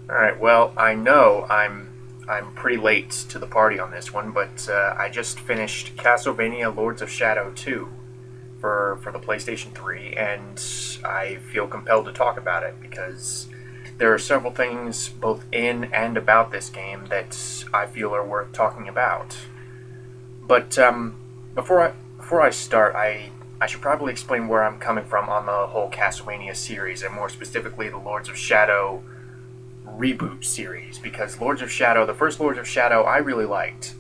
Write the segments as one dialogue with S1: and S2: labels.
S1: All right. Well, I know I'm pretty late to the party on this one, but I just finished Castlevania: Lords of Shadow 2 for the PlayStation 3, and I feel compelled to talk about it because there are several things both in and about this game that I feel are worth talking about. But before I start, I should probably explain where I'm coming from on the whole Castlevania series, and more specifically the Lords of Shadow reboot series, because the first Lords of Shadow, I really liked.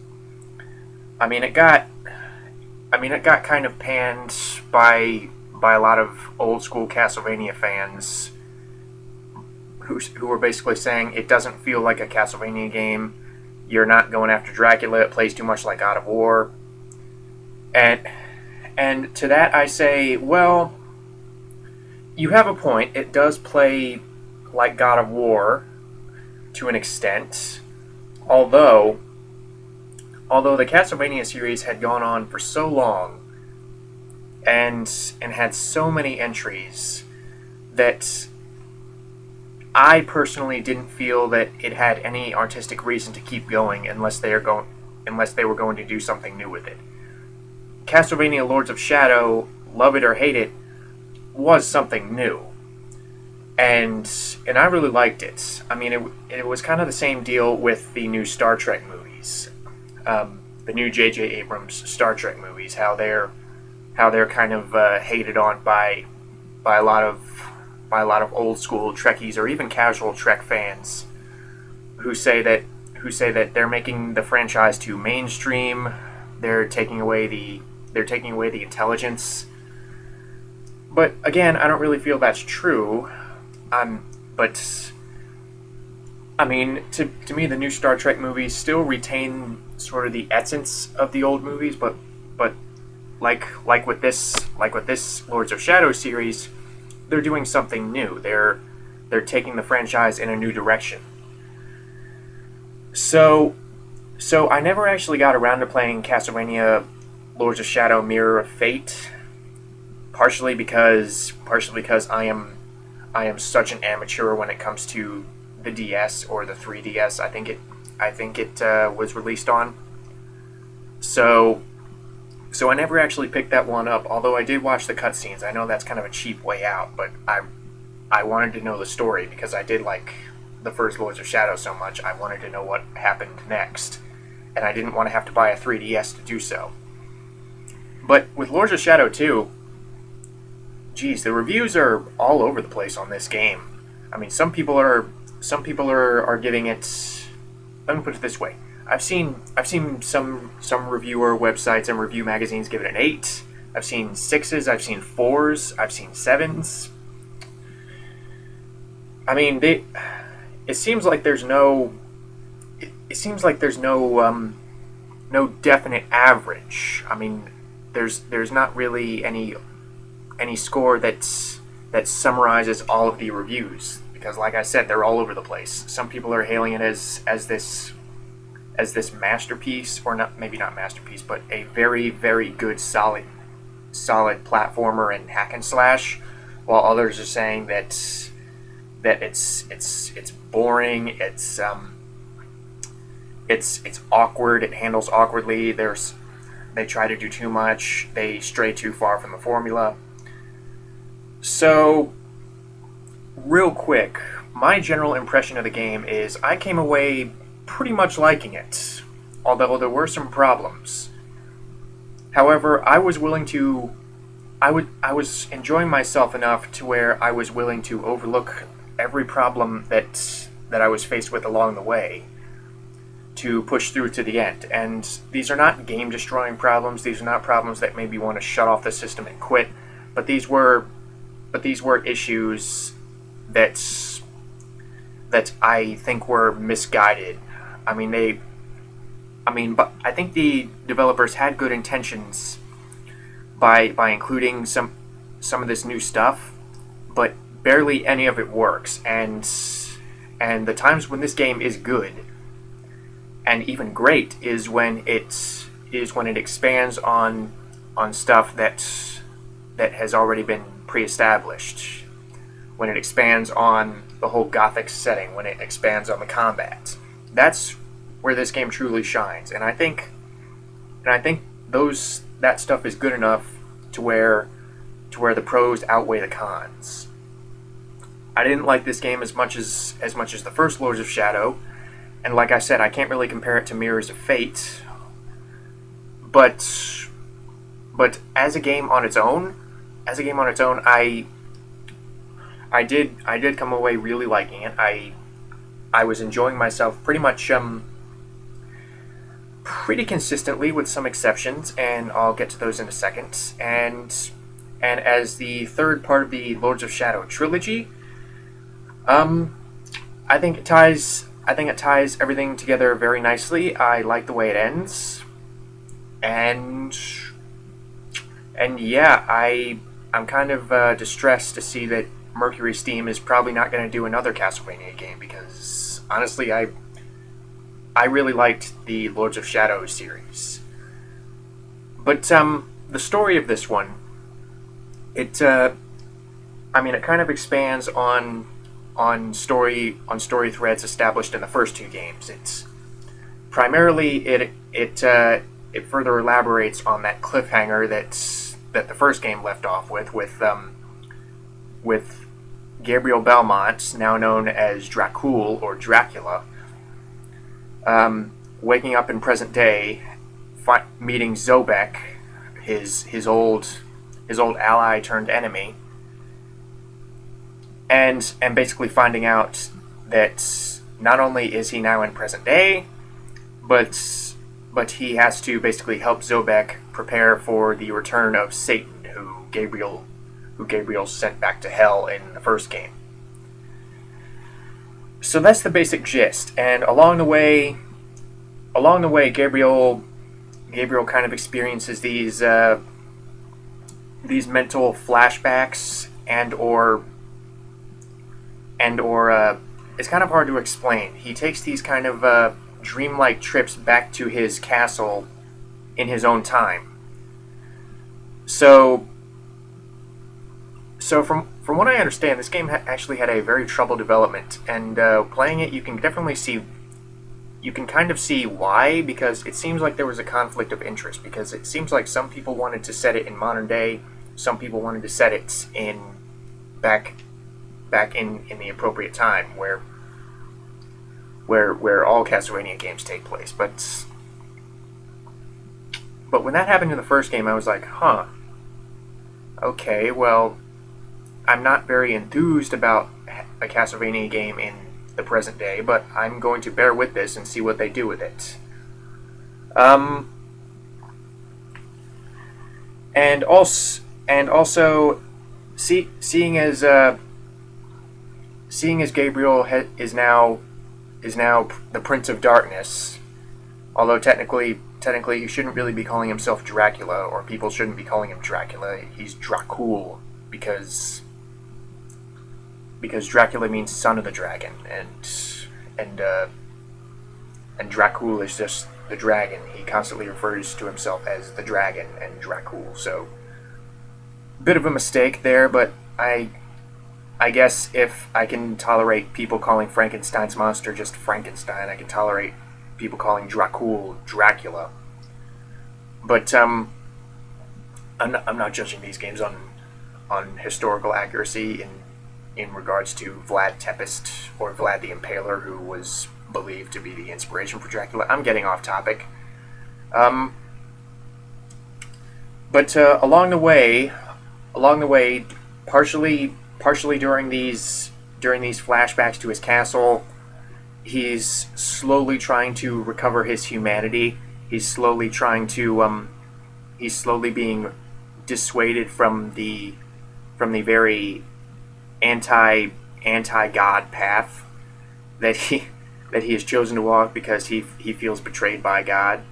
S1: I mean, it got kind of panned by a lot of old school Castlevania fans who were basically saying it doesn't feel like a Castlevania game. You're not going after Dracula. It plays too much like God of War. And and to that I say, well, you have a point. It does play like God of War to an extent, although although the Castlevania series had gone on for so long and had so many entries that I personally didn't feel that it had any artistic reason to keep going unless they were going to do something new with it. Castlevania Lords of Shadow, love it or hate it, was something new. And I really liked it. I mean, it was kind of the same deal with the new Star Trek movies, the new J.J. Abrams Star Trek movies. How they're kind of hated on by a lot of by a lot of old school Trekkies or even casual Trek fans who say that they're making the franchise too mainstream. They're taking away the intelligence. But again, I don't really feel that's true. But I mean, to me, the new Star Trek movies still retain sort of the essence of the old movies, but like with this Lords of Shadow series, they're doing something new. They're taking the franchise in a new direction. So so I never actually got around to playing Castlevania Lords of Shadow Mirror of Fate, partially because I am such an amateur when it comes to the DS or the 3DS. I think it was released on. So so I never actually picked that one up. Although I did watch the cutscenes. I know that's kind of a cheap way out, but I wanted to know the story because I did like the first Lords of Shadow so much. I wanted to know what happened next, and I didn't want to have to buy a 3DS to do so. But with Lords of Shadow 2, geez, the reviews are all over the place on this game. I mean, some people are giving it. Let me put it this way: I've seen some reviewer websites and review magazines give it an 8. I've seen sixes. I've seen fours. I've seen sevens. I mean, they. It seems like there's no. It seems like there's no definite average. I mean, there's not really any score that summarizes all of the reviews because, like I said, they're all over the place. Some people are hailing it as this masterpiece, or not, maybe not masterpiece, but a very very good solid platformer and hack and slash, while others are saying that it's boring. It's awkward. It handles awkwardly. They try to do too much. They stray too far from the formula. So, real quick, my general impression of the game is I came away pretty much liking it, although there were some problems. However, I was enjoying myself enough to where I was willing to overlook every problem that I was faced with along the way to push through to the end. And these are not game destroying problems. These are not problems that made me want to shut off the system and quit. But these were issues that I think were misguided. I mean but I think the developers had good intentions by including some of this new stuff, but barely any of it works. And the times when this game is good and even great is when it expands on stuff that has already been pre-established. When it expands on the whole gothic setting when it expands on the combat. That's where this game truly shines, and I think that stuff is good enough to where the pros outweigh the cons. I didn't like this game as much as the first Lords of Shadow, and like I said, I can't really compare it to Mirrors of Fate. But as a game on its own, I did come away really liking it. I was enjoying myself pretty consistently, with some exceptions, and I'll get to those in a second. And as the third part of the Lords of Shadow trilogy, I think it ties everything together very nicely. I like the way it ends, and yeah, I'm kind of distressed to see that Mercury Steam is probably not going to do another Castlevania game, because honestly, I really liked the Lords of Shadow series. But the story of this one, it kind of expands on story threads established in the first two games. It's primarily it further elaborates on that cliffhanger that the first game left off with Gabriel Belmont, now known as Dracul or Dracula, waking up in present day, meeting Zobek, his old ally turned enemy, and basically finding out that not only is he now in present day, but he has to basically help Zobek prepare for the return of Satan, who Gabriel sent back to hell in the first game. So that's the basic gist, and along the way, Gabriel kind of experiences these mental flashbacks and or it's kind of hard to explain. He takes these kind of dreamlike trips back to his castle in his own time. So from what I understand, this game actually had a very troubled development, and playing it, you can kind of see why, because it seems like there was a conflict of interest, because it seems like some people wanted to set it in modern day, some people wanted to set it in back in the appropriate time where all Castlevania games take place. But when that happened in the first game, I was like, okay, well, I'm not very enthused about a Castlevania game in the present day, but I'm going to bear with this and see what they do with it. And also, seeing as Gabriel is now the Prince of Darkness, although technically he shouldn't really be calling himself Dracula, or people shouldn't be calling him Dracula. He's Dracul because Dracula means son of the dragon, and Dracul is just the dragon. He constantly refers to himself as the dragon and Dracul. So, bit of a mistake there, but I guess if I can tolerate people calling Frankenstein's monster just Frankenstein, I can tolerate people calling Dracul Dracula. But I'm not judging these games on historical accuracy in regards to Vlad Tepes or Vlad the Impaler, who was believed to be the inspiration for Dracula. I'm getting off topic. But along the way, partially during these flashbacks to his castle, he's slowly trying to recover his humanity. He's slowly being dissuaded from the very anti-God path that he has chosen to walk, because he feels betrayed by God,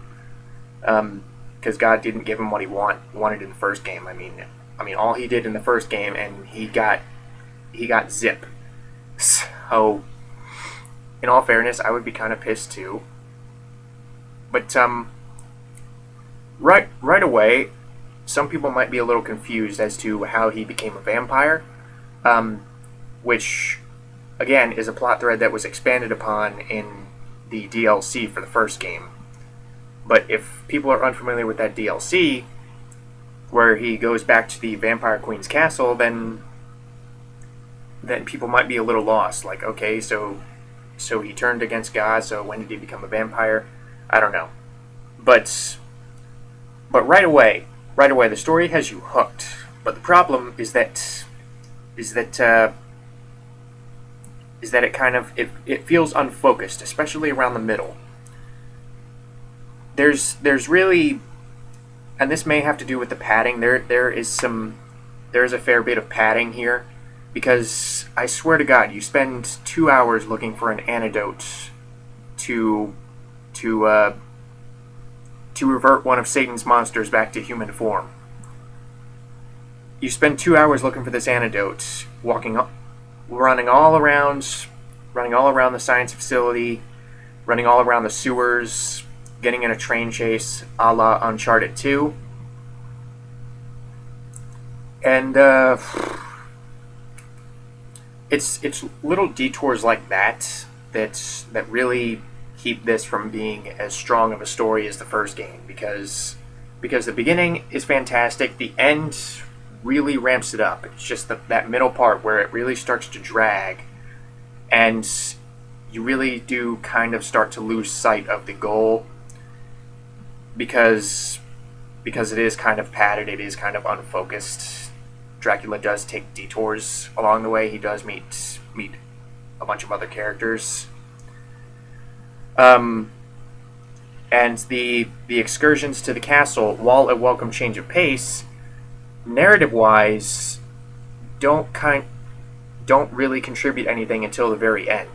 S1: because God didn't give him what he wanted in the first game. I mean all he did in the first game, and he got zip. So in all fairness, I would be kind of pissed too. But right away, some people might be a little confused as to how he became a vampire, which again, is a plot thread that was expanded upon in the DLC for the first game. But if people are unfamiliar with that DLC, where he goes back to the Vampire Queen's castle, then people might be a little lost. Like, okay, so he turned against God, so when did he become a vampire? I don't know. But right away, the story has you hooked. But the problem is that it feels unfocused, especially around the middle. There's really, and this may have to do with the padding. There is a fair bit of padding here, because I swear to God, you spend 2 hours looking for an antidote to revert one of Satan's monsters back to human form. You spend 2 hours looking for this antidote, running all around the science facility, running all around the sewers, getting in a train chase a la Uncharted 2. And it's little detours like that really keep this from being as strong of a story as the first game, because the beginning is fantastic, the end really ramps it up. It's just that middle part where it really starts to drag, and you really do kind of start to lose sight of the goal, because it is kind of padded, it is kind of unfocused. Dracula does take detours along the way. He does meet a bunch of other characters. And the excursions to the castle, while a welcome change of pace, narrative-wise, don't really contribute anything until the very end.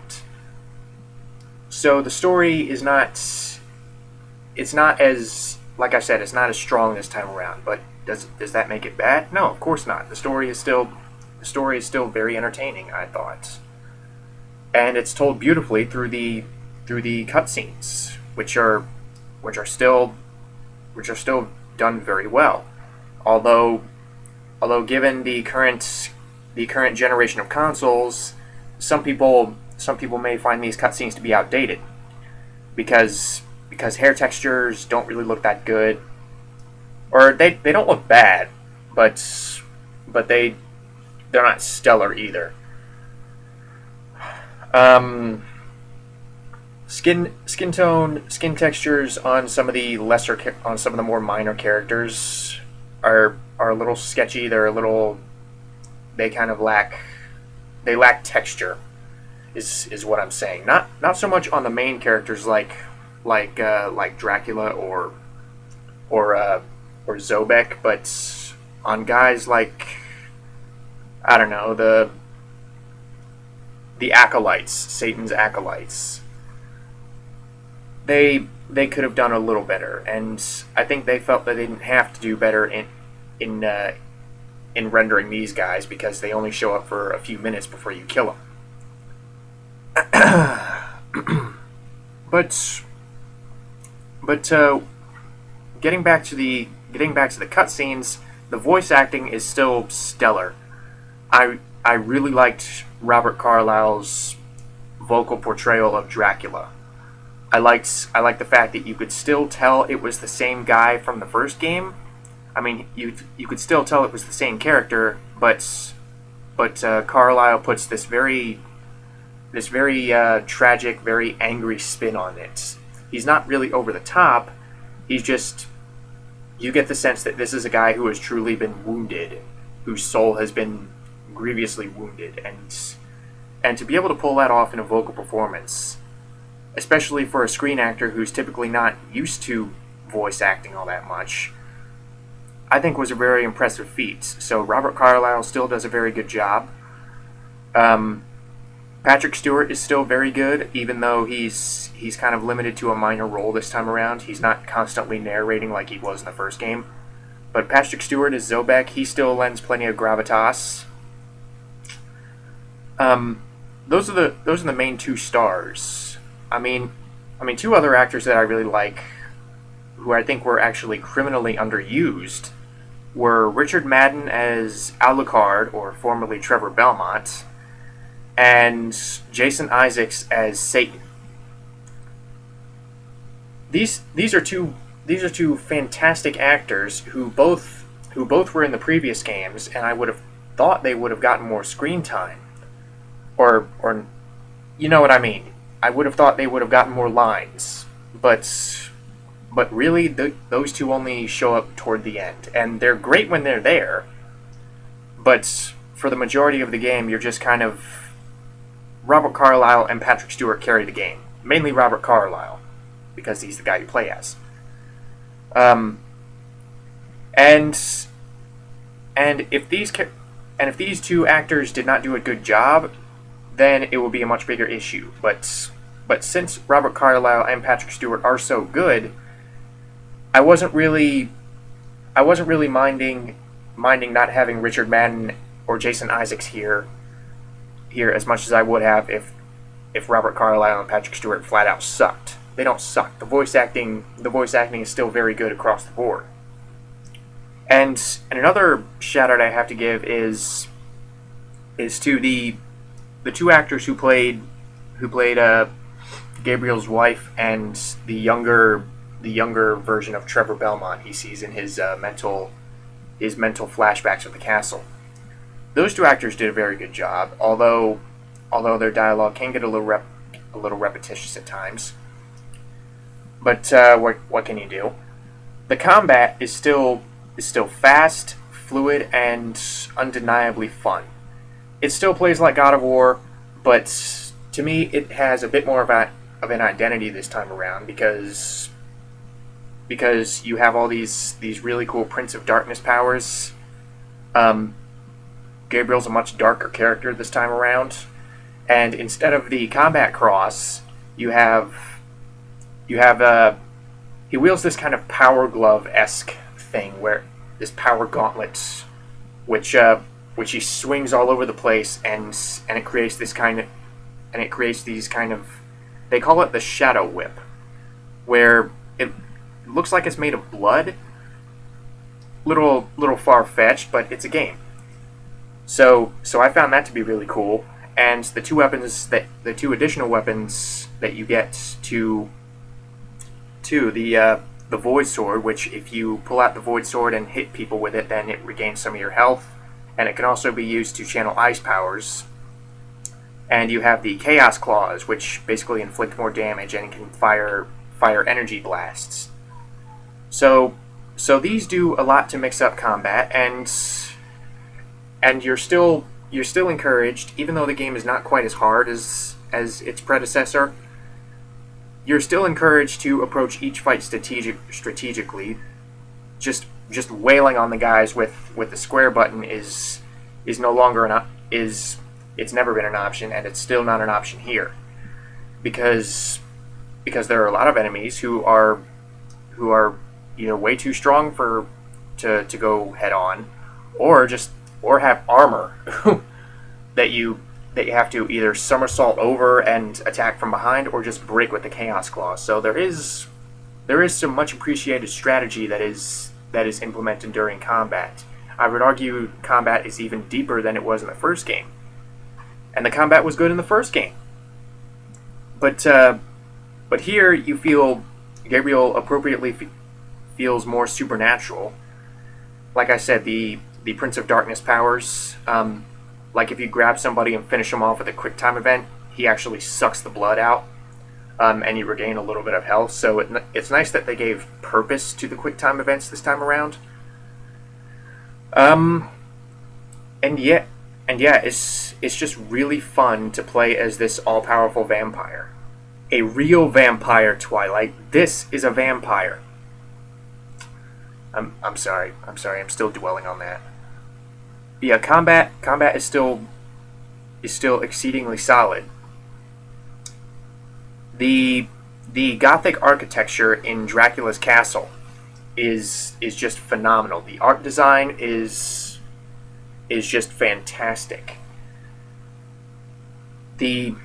S1: So the story is not. It's not as, like I said, it's not as strong this time around. But does that make it bad? No, of course not. The story is still very entertaining, I thought, and it's told beautifully through the cutscenes, which are still done very well. Although given the current generation of consoles, some people may find these cutscenes to be outdated, because hair textures don't really look that good, or they don't look bad, but they're not stellar either. Skin tone, skin textures on some of the more minor characters are a little sketchy. They lack texture, is what I'm saying. Not so much on the main characters like Dracula or Zobek, but on guys like, I don't know, the acolytes, Satan's acolytes. They could have done a little better, and I think they felt that they didn't have to do better in rendering these guys, because they only show up for a few minutes before you kill them. But getting back to the cutscenes, the voice acting is still stellar. I really liked Robert Carlyle's vocal portrayal of Dracula. I liked the fact that you could still tell it was the same guy from the first game. I mean, you could still tell it was the same character, but Carlyle puts this very tragic, very angry spin on it. He's not really over the top. He's just, you get the sense that this is a guy who has truly been wounded, whose soul has been grievously wounded, and to be able to pull that off in a vocal performance, especially for a screen actor who's typically not used to voice acting all that much, I think was a very impressive feat. So Robert Carlyle still does a very good job. Patrick Stewart is still very good, even though he's kind of limited to a minor role this time around. He's not constantly narrating like he was in the first game. But Patrick Stewart as Zobek, he still lends plenty of gravitas. Those are the main two stars. I mean, two other actors that I really like, who I think were actually criminally underused, were Richard Madden as Alucard, or formerly Trevor Belmont, and Jason Isaacs as Satan. These are two fantastic actors who both were in the previous games, and I would have thought they would have gotten more screen time, or you know what I mean. I would have thought they would have gotten more lines, but really those two only show up toward the end, and they're great when they're there. But for the majority of the game, you're just kind of Robert Carlyle and Patrick Stewart carry the game, mainly Robert Carlyle, because he's the guy you play as. Um, and and if these two actors did not do a good job, then it would be a much bigger issue. But since Robert Carlyle and Patrick Stewart are so good, I wasn't really minding not having Richard Madden or Jason Isaacs here as much as I would have if Robert Carlyle and Patrick Stewart flat out sucked. They don't suck. The voice acting is still very good across the board. And another shout out I have to give is to the two actors who played Gabriel's wife and the younger version of Trevor Belmont he sees in his mental flashbacks of the castle. Those two actors did a very good job, although their dialogue can get a little repetitious at times. But what can you do? The combat is still fast, fluid, and undeniably fun. It still plays like God of War, but to me it has a bit more of an identity this time around because you have all these really cool Prince of Darkness powers. Gabriel's a much darker character this time around, and instead of the combat cross, you have he wields this kind of Power Glove-esque thing, where this power gauntlet, which he swings all over the place, and it creates these kind of, they call it the Shadow Whip, where it looks like it's made of blood. Little far-fetched, but it's a game. So I found that to be really cool, and the two additional weapons that you get to the Void Sword, which if you pull out the Void Sword and hit people with it, then it regains some of your health, and it can also be used to channel ice powers. And you have the Chaos Claws, which basically inflict more damage and can fire energy blasts. So these do a lot to mix up combat, and you're still encouraged, even though the game is not quite as hard as its predecessor. You're still encouraged to approach each fight strategically. Just wailing on the guys with the square button is no longer it's never been an option, and it's still not an option here, because there are a lot of enemies who are either way too strong to go head on, or have armor that you have to either somersault over and attack from behind, or just break with the Chaos Claw. So there is some much appreciated strategy that is implemented during combat. I would argue combat is even deeper than it was in the first game, and the combat was good in the first game. But here you feel Gabriel appropriately feels more supernatural. Like I said, the Prince of Darkness powers. Like if you grab somebody and finish them off with a quick time event, he actually sucks the blood out, and you regain a little bit of health. So it's nice that they gave purpose to the quick time events this time around. And yeah, it's just really fun to play as this all-powerful vampire, a real vampire. Twilight. This is a vampire. I'm sorry. I'm still dwelling on that. Yeah, combat is still exceedingly solid. The Gothic architecture in Dracula's castle is just phenomenal. The art design is just fantastic. You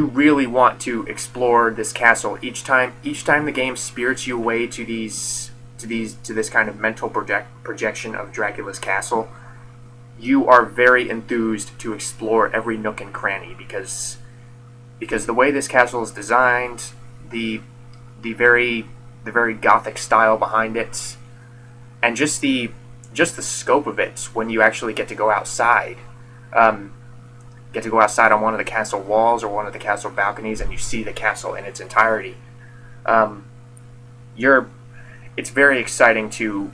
S1: really want to explore this castle each time the game spirits you away to this kind of mental projection of Dracula's castle. you are very enthused to explore every nook and cranny because the way this castle is designed, the the very the very gothic style behind it, and just the scope of it when you actually get to go outside. Um, get to go outside on one of the castle walls or one of the castle balconies, and you see the castle in its entirety. Um, you're it's very exciting to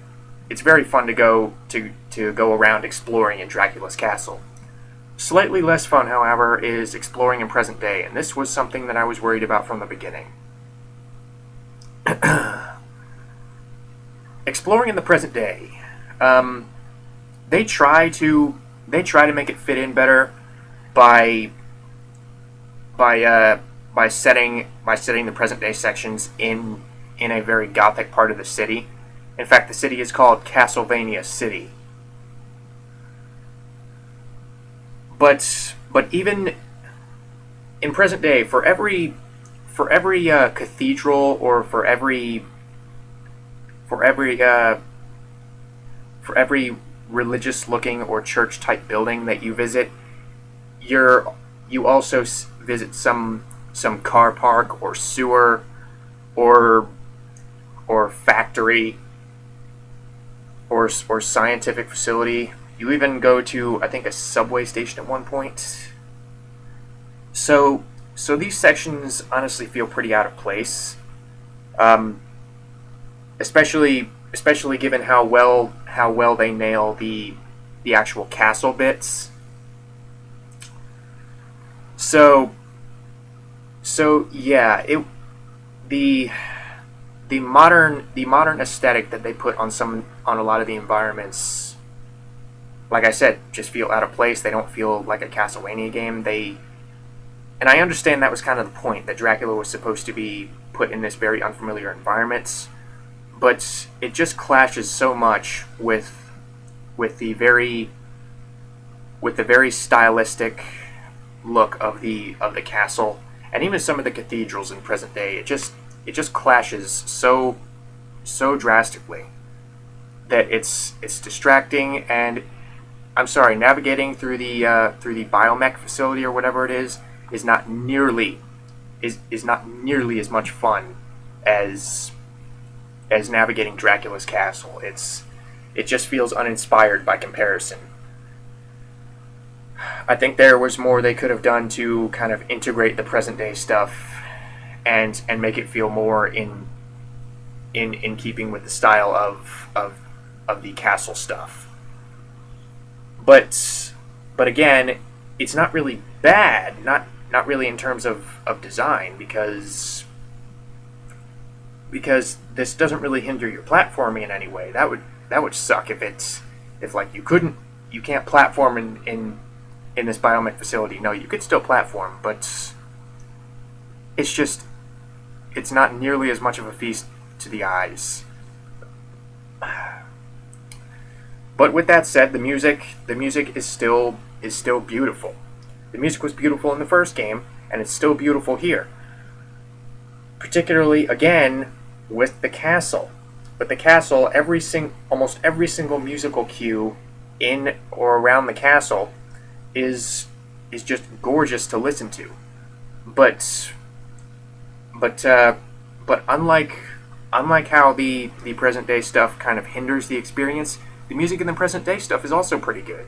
S1: it's very fun to go around exploring in Dracula's castle. Slightly less fun, however, is exploring in present day, and this was something that I was worried about from the beginning. Exploring in the present day, um, they try to make it fit in better by by setting the present day sections in a very gothic part of the city. In fact, the city is called Castlevania City. But even in present day, for every cathedral or for every religious looking or church type building that you visit, you also visit some car park or sewer or factory or scientific facility. You even go to, I think, a subway station at one point. So these sections honestly feel pretty out of place, um, especially given how well they nail the actual castle bits. So yeah, it the the modern aesthetic that they put on a lot of the environments, like I said, just feel out of place. They don't feel like a Castlevania game. And I understand that was kind of the point, that Dracula was supposed to be put in this very unfamiliar environment, but it just clashes so much with the very stylistic look of the castle, and even some of the cathedrals in present day. It just clashes so drastically that it's distracting. And I'm sorry, navigating through the biomech facility or whatever it is not nearly is not nearly as much fun as navigating Dracula's castle. It just feels uninspired by comparison. I think there was more they could have done to kind of integrate the present day stuff and make it feel more in keeping with the style of the castle stuff. But again, it's not really bad, not really in terms of design, because this doesn't really hinder your platforming in any way. That would suck if like you can't platform in this biomech facility. No, you could still platform, but it's not nearly as much of a feast to the eyes. But with that said, the music is still beautiful. The music was beautiful in the first game, and it's still beautiful here. Particularly, again, with the castle. With the castle, almost every single musical cue in or around the castle is just gorgeous to listen to. But but uh, but unlike how the present day stuff kind of hinders the experience, the music in the present day stuff is also pretty good.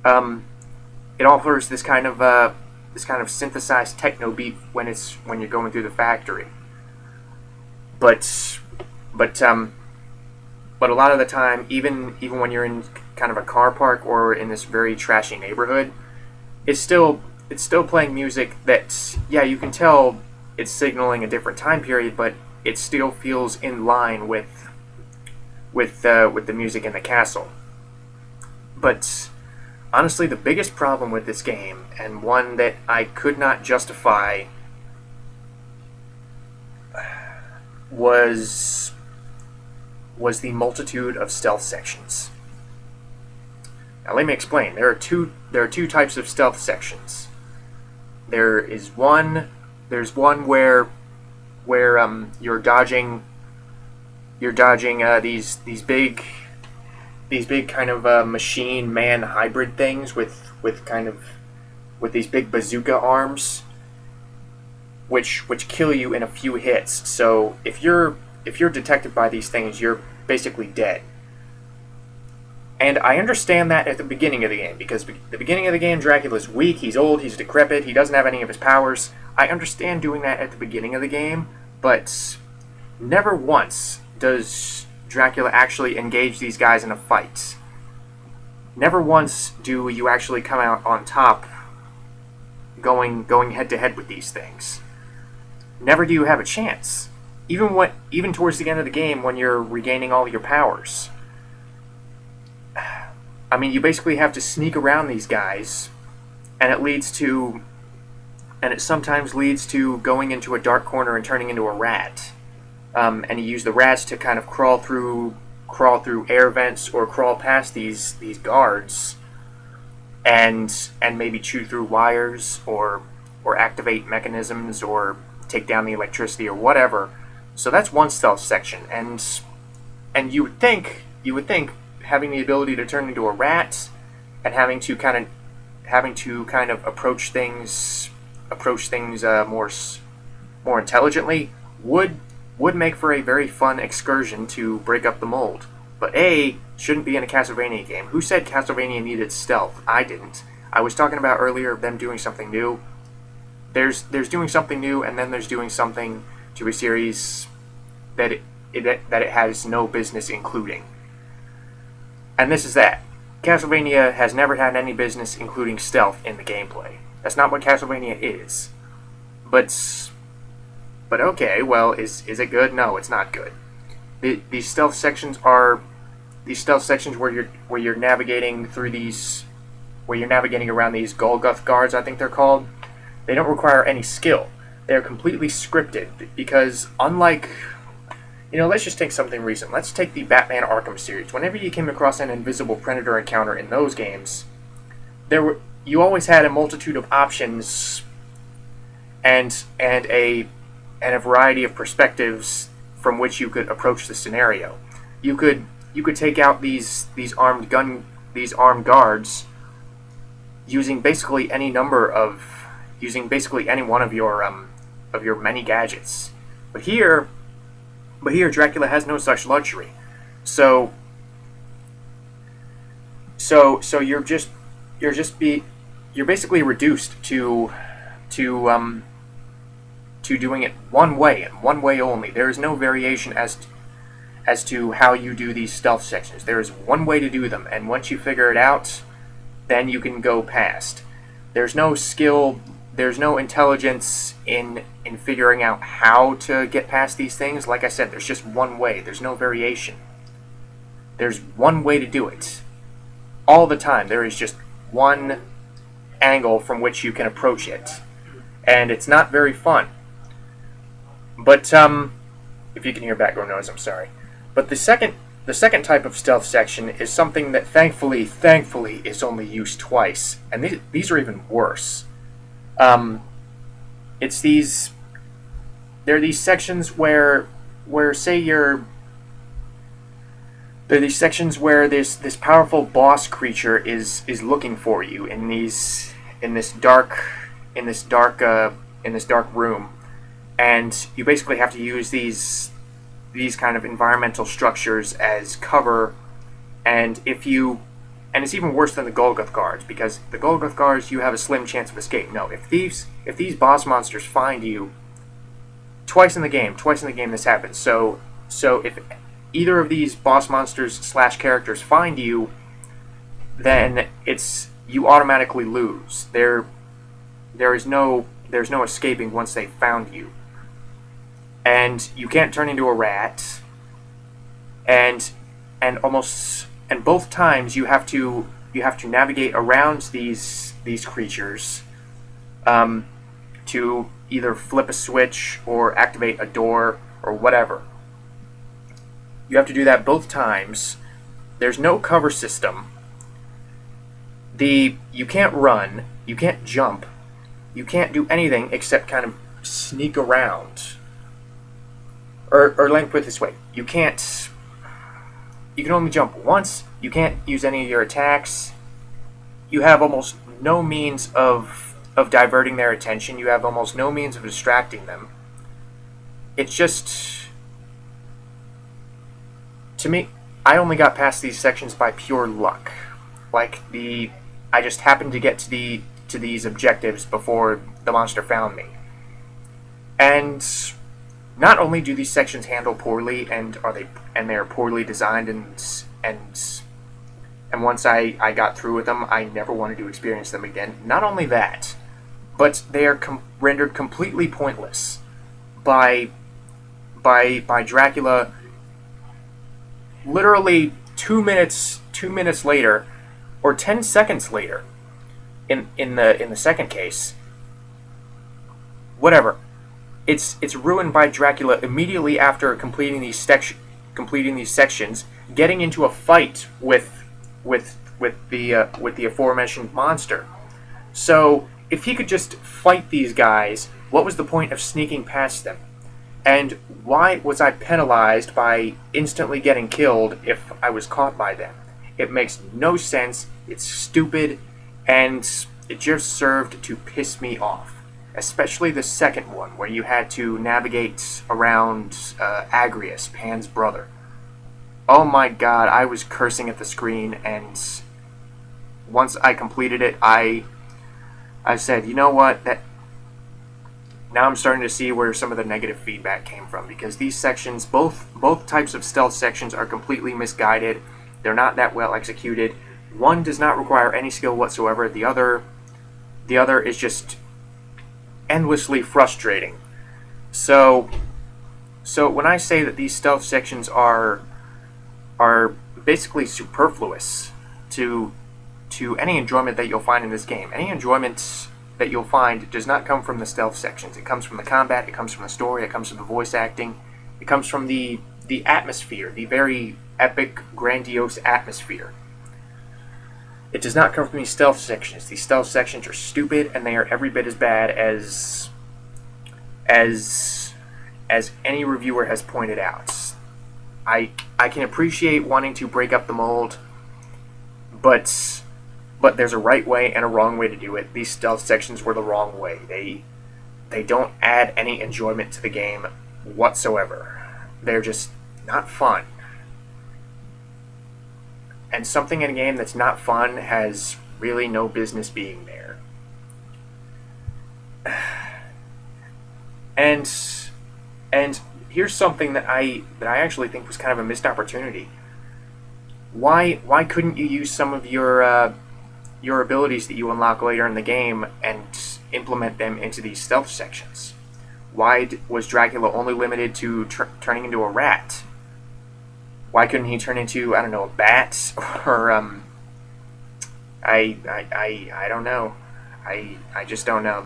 S1: Um, it offers this kind of synthesized techno beat when you're going through the factory. But but um, but a lot of the time, even when you're in kind of a car park or in this very trashy neighborhood, it's still playing music that, yeah, you can tell it's signaling a different time period, but it still feels in line with the music in the castle. But honestly, the biggest problem with this game, and one that I could not justify, was the multitude of stealth sections. Now let me explain. There are two types of stealth sections. There's one where you're dodging these kind of machine man hybrid things with these big bazooka arms, which kill you in a few hits. So if you're detected by these things, you're basically dead. And I understand that at the beginning of the game, because the beginning of the game, Dracula's weak, he's old, he's decrepit, he doesn't have any of his powers. I understand doing that at the beginning of the game, but never once does Dracula actually engage these guys in a fight. Never once do you actually come out on top going head to head with these things. Never do you have a chance. Even towards the end of the game when you're regaining all your powers. I mean, you basically have to sneak around these guys, and it sometimes leads to going into a dark corner and turning into a rat. And you use the rats to kind of crawl through air vents or crawl past these guards, and maybe chew through wires or activate mechanisms or take down the electricity or whatever. So that's one stealth section, and you would think having the ability to turn into a rat and having to kind of approach things more intelligently would make for a very fun excursion to break up the mold. But shouldn't be in a Castlevania game. Who said Castlevania needed stealth? I didn't. I was talking about earlier them doing something new. There's doing something new, and then there's doing something to a series that it has no business including. And this is that. Castlevania has never had any business including stealth in the gameplay. That's not what Castlevania is. But okay, well, is it good? No, it's not good. These stealth sections where you're navigating around these Golgoth guards, I think they're called. They don't require any skill. They're completely scripted because unlike, let's just take something recent. Let's take the Batman Arkham series. Whenever you came across an invisible predator encounter in those games, you always had a multitude of options and a variety of perspectives from which you could approach the scenario. You could take out these armed guards using basically any one of your many gadgets. But here Dracula has no such luxury. So you're basically reduced to doing it one way and one way only. There is no variation as to how you do these stealth sections. There is one way to do them, and once you figure it out, then you can go past. There's no skill, there's no intelligence in figuring out how to get past these things. Like I said, there's just one way. There's no variation. There's one way to do it. All the time, there is just one angle from which you can approach it. And it's not very fun. But, if you can hear background noise, I'm sorry. But the second type of stealth section is something that thankfully is only used twice. And these are even worse. There are these sections where this powerful boss creature is looking for you in this dark room, and you basically have to use these kind of environmental structures as cover. And it's even worse than the Golgoth guards, because the Golgoth guards, you have a slim chance of escape. No, if these boss monsters find you, twice in the game this happens. So if either of these boss monsters / characters find you, then you automatically lose. There's no escaping once they found you. And you can't turn into a rat. And both times you have to navigate around these creatures to either flip a switch or activate a door or whatever. You have to do that both times. There's no cover system. You can't run, you can't jump, you can't do anything except kind of sneak around. Or let me put it this way, you can't you can only jump once. You can't use any of your attacks. You have almost no means of diverting their attention. You have almost no means of distracting them. It's just, to me, I only got past these sections by pure luck. I just happened to get to these objectives before the monster found me. And not only do these sections handle poorly, and they're poorly designed, and once I got through with them, I never wanted to experience them again. Not only that, but they are rendered completely pointless by Dracula. Literally 2 minutes later, or 10 seconds later, in the second case, whatever. It's ruined by Dracula immediately after completing these sections, getting into a fight with the aforementioned monster. So if he could just fight these guys, what was the point of sneaking past them? And why was I penalized by instantly getting killed if I was caught by them? It makes no sense, it's stupid, and it just served to piss me off. Especially the second one, where you had to navigate around Agrius, Pan's brother. Oh my god, I was cursing at the screen, and once I completed it, I said, you know what, now I'm starting to see where some of the negative feedback came from, because these sections, both types of stealth sections, are completely misguided. They're not that well executed. One does not require any skill whatsoever. The other is just endlessly frustrating. So when I say that these stealth sections are basically superfluous to any enjoyment that you'll find in this game, any enjoyment that you'll find does not come from the stealth sections. It comes from the combat, it comes from the story, it comes from the voice acting, it comes from the atmosphere, the very epic, grandiose atmosphere. It does not come from these stealth sections. These stealth sections are stupid, and they are every bit as bad as any reviewer has pointed out. I can appreciate wanting to break up the mold, but there's a right way and a wrong way to do it. These stealth sections were the wrong way. They don't add any enjoyment to the game whatsoever. They're just not fun. And something in a game that's not fun has really no business being there. And here's something that I actually think was kind of a missed opportunity. Why couldn't you use some of your abilities that you unlock later in the game and implement them into these stealth sections? Why was Dracula only limited to turning into a rat? Why couldn't he turn into, I don't know, a bat? Or, I don't know. I just don't know.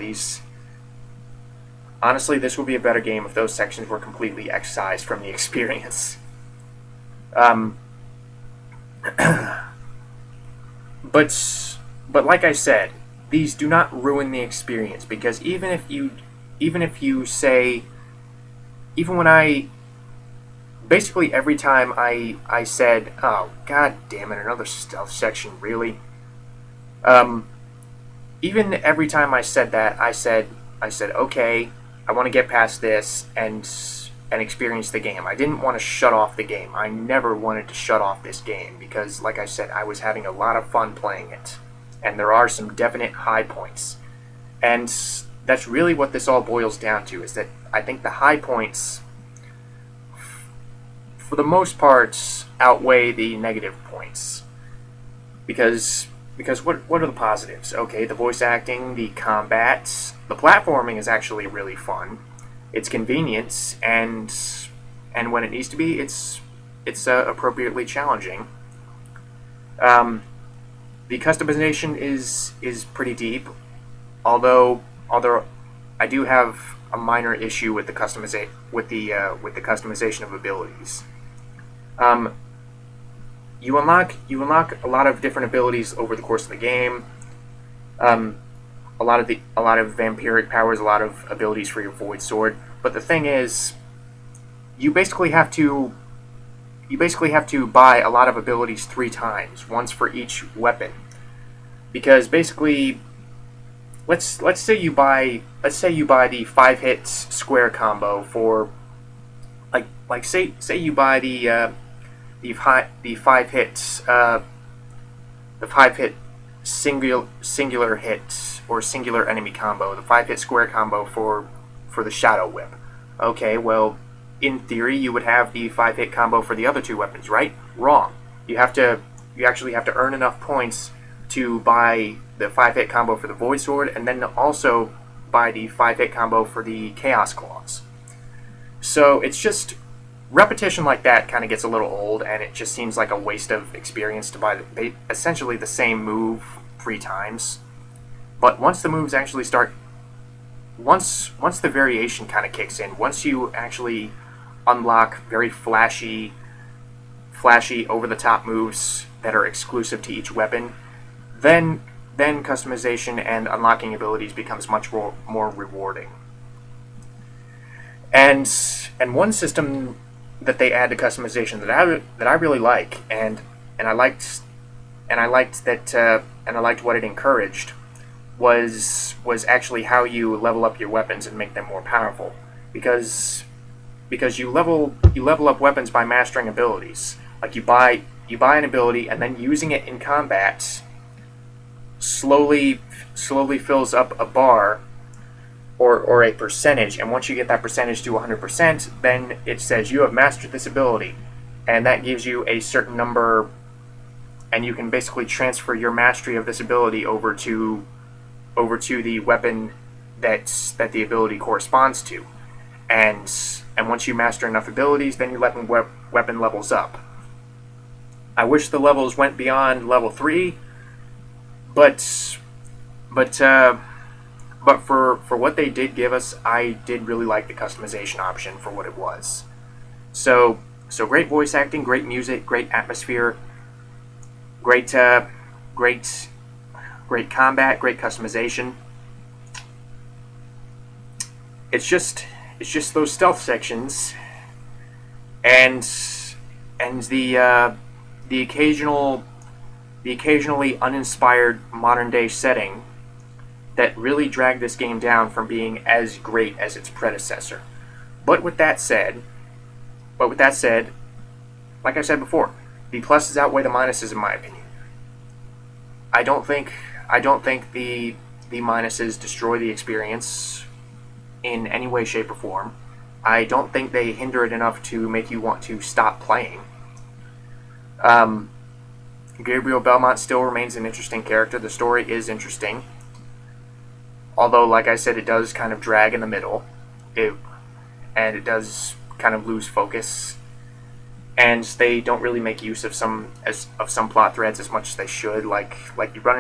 S1: Honestly, this would be a better game if those sections were completely excised from the experience. But like I said, these do not ruin the experience, because even if you say, even when basically every time I said, oh god damn it, another stealth section, really? Even every time I said that, I said okay, I want to get past this and experience the game. I didn't want to shut off the game. I never wanted to shut off this game, because like I said, I was having a lot of fun playing it, and there are some definite high points. And that's really what this all boils down to, is that I think the high points, for the most part, outweigh the negative points. Because what are the positives? Okay, the voice acting, the combat, the platforming is actually really fun. It's convenient, and when it needs to be, it's appropriately challenging. The customization is pretty deep, although I do have a minor issue with the customization of abilities. You unlock a lot of different abilities over the course of the game. A lot of vampiric powers, a lot of abilities for your void sword. But the thing is, you basically have to you basically have to buy a lot of abilities 3 times, once for each weapon. Because basically, let's say you buy the 5 hits square combo for say you buy the 5 hits the 5 hit singular hit or singular enemy combo, the 5 hit square combo for the Shadow Whip. Okay, well, in theory you would have the 5 hit combo for the other 2 weapons, right? Wrong. You actually have to earn enough points to buy the 5 hit combo for the Void Sword, and then also buy the 5 hit combo for the Chaos Claws. So it's just repetition like that kind of gets a little old, and it just seems like a waste of experience to buy essentially the same move 3 times. But once the moves actually start, once the variation kind of kicks in, once you actually unlock very flashy over-the-top moves that are exclusive to each weapon, then customization and unlocking abilities becomes much more rewarding. And one system that they add to customization that I really like, and I liked what it encouraged, was actually how you level up your weapons and make them more powerful, because you level up weapons by mastering abilities. Like you buy an ability, and then using it in combat slowly fills up a bar or a percentage, and once you get that percentage to 100%, then it says you have mastered this ability, and that gives you a certain number, and you can basically transfer your mastery of this ability over to the weapon that the ability corresponds to, and once you master enough abilities, then your weapon levels up. I wish the levels went beyond level 3, but for what they did give us, I did really like the customization option for what it was. So great voice acting, great music, great atmosphere, great combat, great customization. It's just those stealth sections and the occasionally uninspired modern day setting that really drag this game down from being as great as its predecessor. But with that said, like I said before, the pluses outweigh the minuses in my opinion. I don't think the minuses destroy the experience in any way, shape, or form. I don't think they hinder it enough to make you want to stop playing. Gabriel Belmont still remains an interesting character. The story is interesting. Although, like I said, it does kind of drag in the middle. And it does kind of lose focus. And they don't really make use of some plot threads as much as they should. Like you run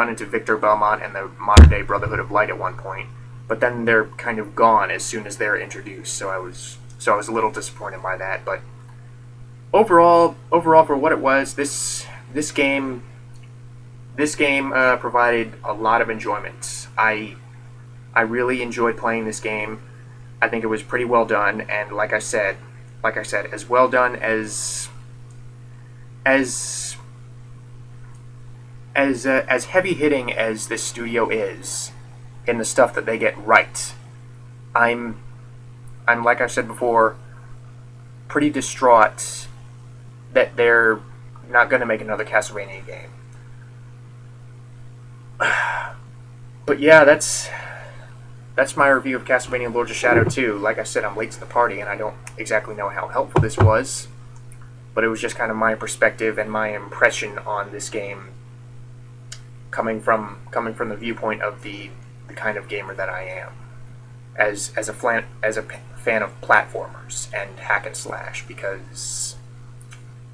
S1: into Victor Belmont and the modern day Brotherhood of Light at one point, but then they're kind of gone as soon as they're introduced. So I was a little disappointed by that. But overall, for what it was, this game provided a lot of enjoyment. I really enjoyed playing this game. I think it was pretty well done, and like I said, as well done as heavy hitting as this studio is in the stuff that they get right. I'm like I said before, pretty distraught that they're not going to make another Castlevania game. But yeah, that's my review of Castlevania Lords of Shadow 2. Like I said, I'm late to the party, and I don't exactly know how helpful this was, but it was just kind of my perspective and my impression on this game, coming from the viewpoint of the kind of gamer that I am, as a fan of platformers and hack and slash. Because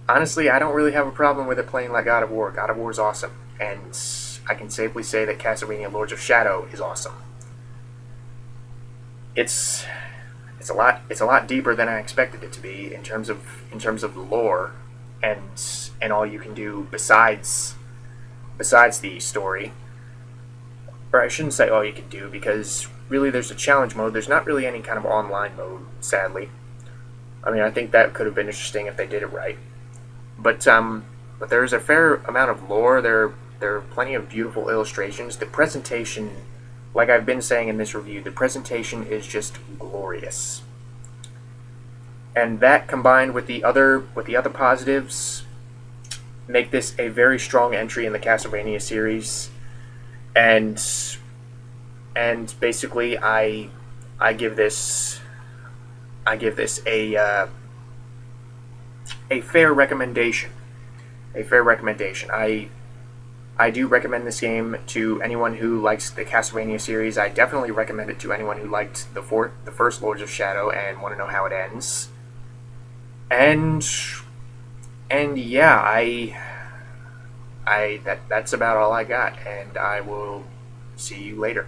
S1: honestly, I don't really have a problem with it playing like God of War. God of War is awesome, and I can safely say that Castlevania Lords of Shadow is awesome. It's a lot deeper than I expected it to be in terms of the lore and all you can do besides the story. Or I shouldn't say all you can do, because really there's a challenge mode. There's not really any kind of online mode, sadly. I mean, I think that could have been interesting if they did it right. But there's a fair amount of lore. There are plenty of beautiful illustrations. The presentation, like I've been saying in this review, the presentation is just glorious. And that combined with the other positives make this a very strong entry in the Castlevania series. And basically I give this a fair recommendation. A fair recommendation. I do recommend this game to anyone who likes the Castlevania series. I definitely recommend it to anyone who liked the first Lords of Shadow and want to know how it ends. And yeah, that's about all I got, and I will see you later.